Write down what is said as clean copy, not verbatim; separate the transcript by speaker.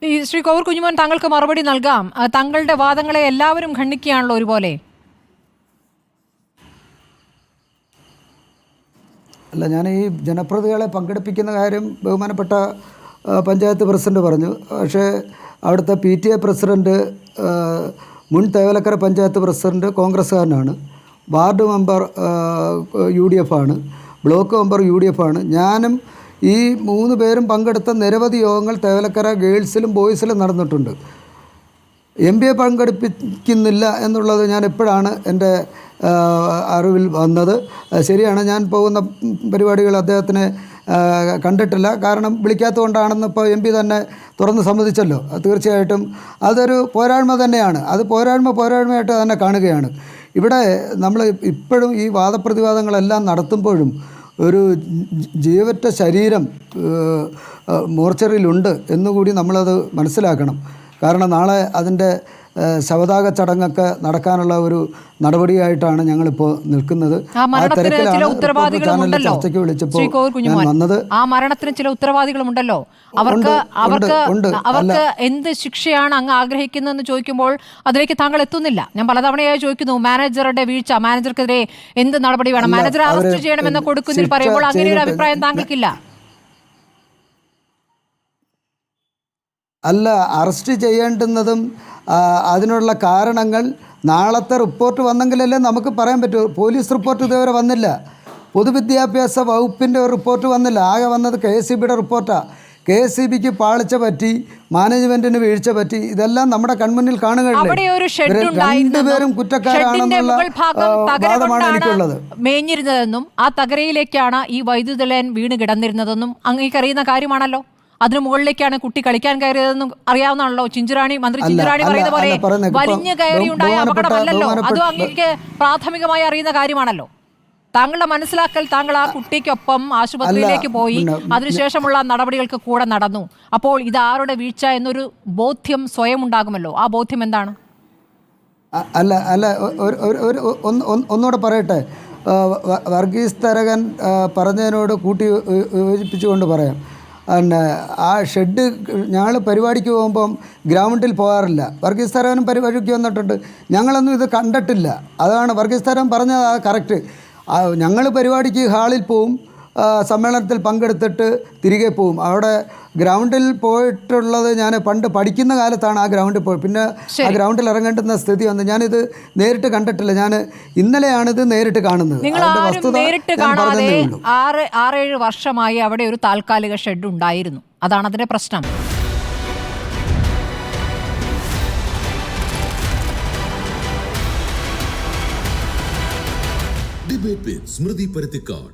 Speaker 1: ഈ ശ്രീ കോവൂർ കുഞ്ഞുമോൻ താങ്കൾക്ക് മറുപടി നൽകാം. താങ്കളുടെ വാദങ്ങളെ എല്ലാവരും ഖണ്ഡിക്കുകയാണല്ലോ ഒരുപോലെ.
Speaker 2: അല്ല, ഞാൻ ഈ ജനപ്രതിനിധികളെ പങ്കെടുപ്പിക്കുന്ന കാര്യം ബഹുമാനപ്പെട്ട പഞ്ചായത്ത് പ്രസിഡന്റ് പറഞ്ഞു. പക്ഷേ അവിടുത്തെ PTA പ്രസിഡന്റ് മുൻ തേവലക്കര പഞ്ചായത്ത് പ്രസിഡന്റ് കോൺഗ്രസ്സുകാരനാണ്, വാർഡ് മെമ്പർ UDF ആണ്, ബ്ലോക്ക് മെമ്പർ UDF ആണ്. ഞാനും ഈ 3 പേരും പങ്കെടുത്ത നിരവധി യോഗങ്ങൾ തേവലക്കര ഗേൾസിലും ബോയ്സിലും നടന്നിട്ടുണ്ട്. MPയെ പങ്കെടുപ്പിക്കുന്നില്ല എന്നുള്ളത് ഞാൻ എപ്പോഴാണ് എൻ്റെ അറിവിൽ വന്നത്. ശരിയാണ്, ഞാൻ പോകുന്ന പരിപാടികൾ അദ്ദേഹത്തിനെ കണ്ടിട്ടില്ല. കാരണം വിളിക്കാത്തതുകൊണ്ടാണെന്ന് ഇപ്പോൾ MP തന്നെ തുറന്ന് സമ്മതിച്ചല്ലോ. തീർച്ചയായിട്ടും അതൊരു പോരായ്മ തന്നെയാണ്. അത് പോരായ്മയായിട്ട് തന്നെ കാണുകയാണ്. ഇവിടെ നമ്മൾ ഇപ്പോഴും ഈ വാദപ്രതിവാദങ്ങളെല്ലാം നടത്തുമ്പോഴും ഒരു ജീവറ്റ ശരീരം മോർച്ചറിയിലുണ്ട് എന്നുകൂടി നമ്മളത് മനസ്സിലാക്കണം. കാരണം നാളെ അതിൻ്റെ ശവദാഹ ചടങ്ങൊക്കെ നടക്കാനുള്ള ഒരു നടപടിയായിട്ടാണ് ഞങ്ങളിപ്പോൾ നിൽക്കുന്നത്.
Speaker 1: ആ മരണത്തിന് ചില ഉത്തരവാദികളുമുണ്ടല്ലോ. അവർക്ക് എന്ത് ശിക്ഷയാണ് അങ്ങ് ആഗ്രഹിക്കുന്നതെന്ന് ചോദിക്കുമ്പോൾ അതിലേക്ക് താങ്കൾ എത്തുന്നില്ല. ഞാൻ പലതവണയായി ചോദിക്കുന്നു, മാനേജറുടെ വീഴ്ച, മാനേജർക്കെതിരെ എന്ത് നടപടി വേണം, മാനേജറെ അറസ്റ്റ് ചെയ്യണമെന്ന് കൊടുക്കുന്നതിൽ പറയുമ്പോൾ അങ്ങനെ ഒരു അഭിപ്രായം താങ്കൾക്കില്ല?
Speaker 2: അല്ല, അറസ്റ്റ് ചെയ്യേണ്ടുന്നതും അതിനുള്ള കാരണങ്ങൾ നാളത്തെ റിപ്പോർട്ട് വന്നെങ്കിലല്ലേ നമുക്ക് പറയാൻ പറ്റൂ. പോലീസ് റിപ്പോർട്ട് ഇതുവരെ വന്നില്ല, പൊതുവിദ്യാഭ്യാസ വകുപ്പിൻ്റെ ഒരു റിപ്പോർട്ട് വന്നില്ല. ആകെ വന്നത് KSEBയുടെ റിപ്പോർട്ടാണ്. KSEBക്ക് പാളിച്ച പറ്റി, മാനേജ്മെൻറ്റിന് വീഴ്ച പറ്റി, ഇതെല്ലാം നമ്മുടെ കൺമുന്നിൽ കാണുകയല്ലേ. രണ്ടുപേരും കുറ്റക്കാരാണെന്നുള്ള വാദമാണ് എനിക്കുള്ളത്.
Speaker 1: മേഞ്ഞിരുന്നതെന്നും ആ തകരയിലേക്കാണ് ഈ വൈദ്യുത ലൈൻ വീണ് കിടന്നിരുന്നതെന്നും അങ്ങേക്കറിയുന്ന കാര്യമാണല്ലോ. അതിനു മുകളിലേക്കാണ് കുട്ടി കളിക്കാൻ കയറിയതെന്നും അറിയാവുന്നതാണല്ലോ. മന്ത്രി ചിഞ്ചുറാണി പറയുന്ന പോലെ വലിഞ്ഞു കയറിയുണ്ടായ അപകടമല്ലല്ലോ, അതും അങ്ങേക്ക് പ്രാഥമികമായി അറിയുന്ന കാര്യമാണല്ലോ. താങ്കളുടെ മനസ്സിലാക്കൽ, താങ്കൾ ആ കുട്ടിക്കൊപ്പം ആശുപത്രിയിലേക്ക് പോയി, അതിനുശേഷമുള്ള നടപടികൾക്ക് കൂടെ നടന്നു. അപ്പോൾ ഇത് ആരുടെ വീഴ്ച എന്നൊരു ബോധ്യം സ്വയം ഉണ്ടാകുമല്ലോ. ആ ബോധ്യം എന്താണ്?
Speaker 2: അല്ല ഒന്നുകൂടെ പറയട്ടെ. വർഗീസ് തരകൻ പറഞ്ഞതിനോട് കൂട്ടി യോജിപ്പിച്ചുകൊണ്ട് പറയാം. പിന്നെ ആ ഷെഡ് ഞങ്ങൾ പരിപാടിക്ക് പോകുമ്പം ഗ്രൗണ്ടിൽ പോകാറില്ല. വർഗീസ് തരകനും പരിപാടിക്ക് വന്നിട്ടുണ്ട്, ഞങ്ങളൊന്നും ഇത് കണ്ടിട്ടില്ല. അതാണ് വർഗീസ് തരകൻ പറഞ്ഞത് കറക്റ്റ്. ഞങ്ങൾ പരിപാടിക്ക് ഹാളിൽ പോവും, സമ്മേളനത്തിൽ പങ്കെടുത്തിട്ട് തിരികെ പോവും. അവിടെ ഗ്രൗണ്ടിൽ പോയിട്ടുള്ളത് ഞാൻ പണ്ട് പഠിക്കുന്ന കാലത്താണ് ആ ഗ്രൗണ്ടിൽ പോയി. പിന്നെ ആ ഗ്രൗണ്ടിൽ ഇറങ്ങേണ്ടുന്ന സ്ഥിതി വന്ന് ഞാനിത് നേരിട്ട് കണ്ടിട്ടില്ല. ഞാൻ ഇന്നലെയാണിത് നേരിട്ട് കാണുന്നത്.
Speaker 1: 6-7 വർഷമായി അവിടെ ഒരു താൽക്കാലിക ഷെഡ് ഉണ്ടായിരുന്നു. അതാണ് അതിന്റെ പ്രശ്നം.
Speaker 3: ഡിബേറ്റ് വിത്ത് സ്മൃതി പരുത്തിക്കാട്.